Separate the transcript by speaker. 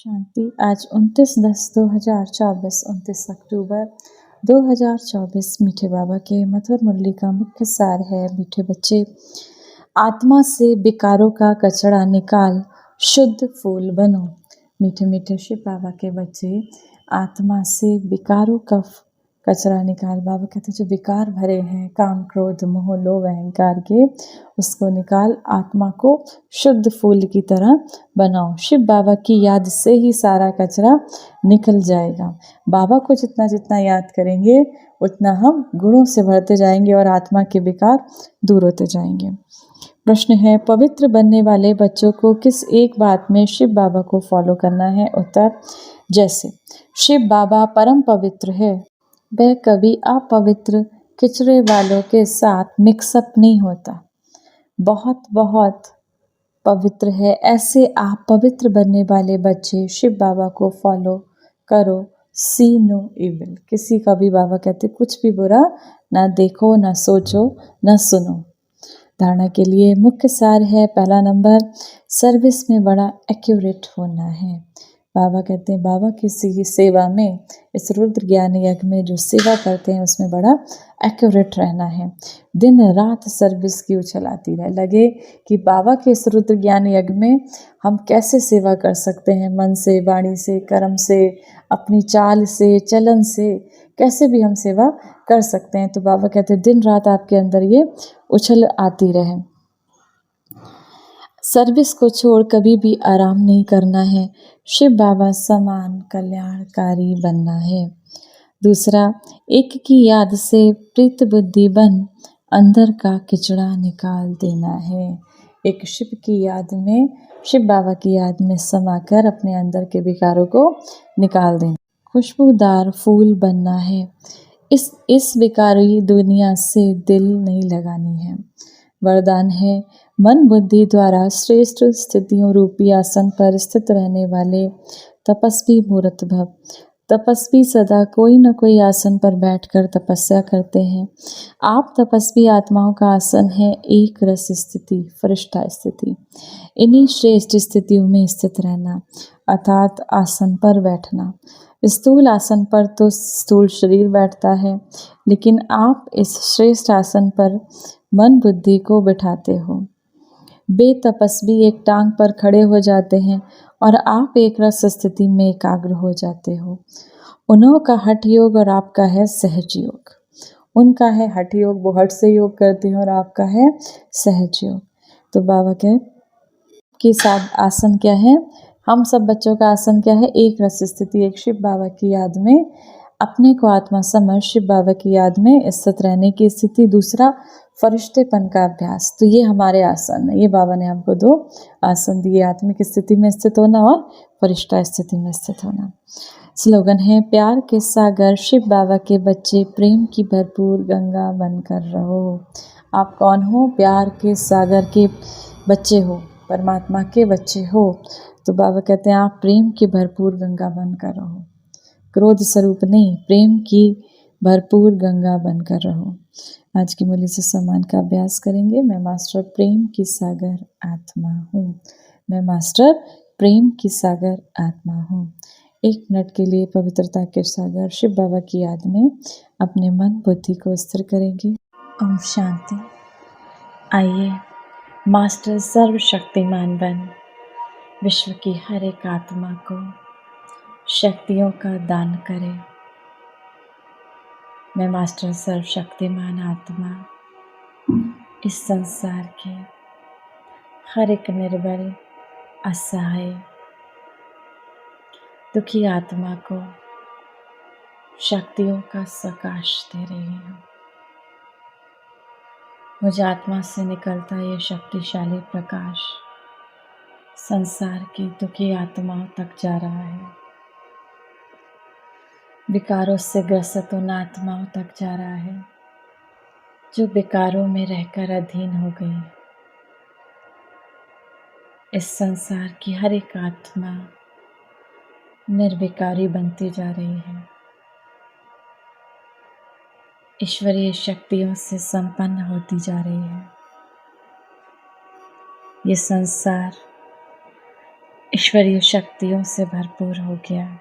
Speaker 1: शांति। आज 29/10/2024 29 अक्टूबर 2024। मीठे बाबा के मधुर मुरली का मुख्य सार है। मीठे बच्चे, आत्मा से विकारों का कचरा निकाल शुद्ध फूल बनो। मीठे मीठे शिव बाबा के बच्चे, आत्मा से विकारों का कचरा निकाल। बाबा कहते हैं जो विकार भरे हैं, काम क्रोध मोह लोभ अहंकार के, उसको निकाल, आत्मा को शुद्ध फूल की तरह बनाओ। शिव बाबा की याद से ही सारा कचरा निकल जाएगा। बाबा को जितना जितना याद करेंगे उतना हम गुणों से भरते जाएंगे और आत्मा के विकार दूर होते जाएंगे। प्रश्न है, पवित्र बनने वाले बच्चों को किस एक बात में शिव बाबा को फॉलो करना है? उत्तर, जैसे शिव बाबा परम पवित्र है, वह कभी अपवित्र किचड़े वालों के साथ मिक्सअप नहीं होता, बहुत बहुत पवित्र है। ऐसे आप पवित्र बनने वाले बच्चे शिव बाबा को फॉलो करो। सी नो इविल, किसी का भी बाबा कहते कुछ भी बुरा ना देखो, ना सोचो, ना सुनो। धारणा के लिए मुख्य सार है, पहला नंबर, सर्विस में बड़ा एक्यूरेट होना है। बाबा कहते हैं बाबा की सेवा में, इस रुद्र ज्ञान यज्ञ में जो सेवा करते हैं उसमें बड़ा एक्यूरेट रहना है। दिन रात सर्विस की उछल आती रहे, लगे कि बाबा के इस रुद्र ज्ञान यज्ञ में हम कैसे सेवा कर सकते हैं, मन से, वाणी से, कर्म से, अपनी चाल से, चलन से, कैसे भी हम सेवा कर सकते हैं। तो बाबा कहते हैं दिन रात आपके अंदर ये उछल आती रहे। सर्विस को छोड़ कभी भी आराम नहीं करना है। शिव बाबा समान कल्याणकारी बनना है। दूसरा, एक की याद से प्रीत बुद्धि बन अंदर का किचड़ा निकाल देना है। एक शिव की याद में, शिव बाबा की याद में समाकर अपने अंदर के विकारों को निकाल देना। खुशबूदार फूल बनना है। इस विकारी दुनिया से दिल नहीं लगानी है। वरदान है, मन बुद्धि द्वारा श्रेष्ठ स्थितियों रूपी आसन पर स्थित रहने वाले तपस्वी मूर्त भव। तपस्वी सदा कोई न कोई आसन पर बैठकर तपस्या करते हैं। आप तपस्वी आत्माओं का आसन है एक रस स्थिति, फरिश्ता स्थिति। इन्हीं श्रेष्ठ स्थितियों में स्थित रहना, अर्थात आसन पर बैठना। स्थूल आसन पर तो स्थूल शरीर बैठता है, लेकिन आप इस श्रेष्ठ आसन पर मन बुद्धि को बिठाते हो। बेतपस्वी एक टांग पर खड़े हो जाते हैं और आप एक रस स्थिति में एकाग्र हो जाते हो। उन्हों का हठ योग और आपका है सहज योग। उनका है हठ योग, वो हठ से योग करते हैं, और आपका है सहज योग। तो बाबा के साथ आसन क्या है? हम सब बच्चों का आसन क्या है? एक रस स्थिति, एक शिव बाबा की याद में अपने को आत्मा समझ शिव बाबा की याद में स्थित रहने की स्थिति। दूसरा, फरिश्तेपन का अभ्यास। तो ये हमारे आसन है, ये बाबा ने हमको 2 आसन दिए, आत्मिक स्थिति में स्थित होना और फरिश्ता स्थिति में स्थित होना। स्लोगन है, प्यार के सागर शिव बाबा के बच्चे, प्रेम की भरपूर गंगा बनकर रहो। आप कौन हो? प्यार के सागर के बच्चे हो, परमात्मा के बच्चे हो। तो बाबा कहते हैं आप प्रेम की भरपूर गंगा बनकर रहो, क्रोध स्वरूप नहीं, प्रेम की भरपूर गंगा बनकर रहो। आज की मुरली से सम्मान का अभ्यास करेंगे। मैं मास्टर प्रेम की सागर आत्मा हूँ। मैं मास्टर प्रेम की सागर आत्मा हूँ। 1 मिनट के लिए पवित्रता के सागर शिव बाबा की याद में अपने मन बुद्धि को स्थिर करेंगे। ओम शांति। आइए, मास्टर सर्वशक्तिमान बन विश्व की हर एक आत्मा को शक्तियों का दान करें। मैं मास्टर सर्वशक्तिमान आत्मा इस संसार के हर एक निर्बल, असहाय, दुखी आत्मा को शक्तियों का सकाश दे रही हूँ। मुझ आत्मा से निकलता ये शक्तिशाली प्रकाश संसार की दुखी आत्माओं तक जा रहा है। विकारों से ग्रसित उन आत्माओं तक जा रहा है जो विकारों में रहकर अधीन हो गई। इस संसार की हर एक आत्मा निर्विकारी बनती जा रही है, ईश्वरीय शक्तियों से संपन्न होती जा रही है। ये संसार ईश्वरीय शक्तियों से भरपूर हो गया।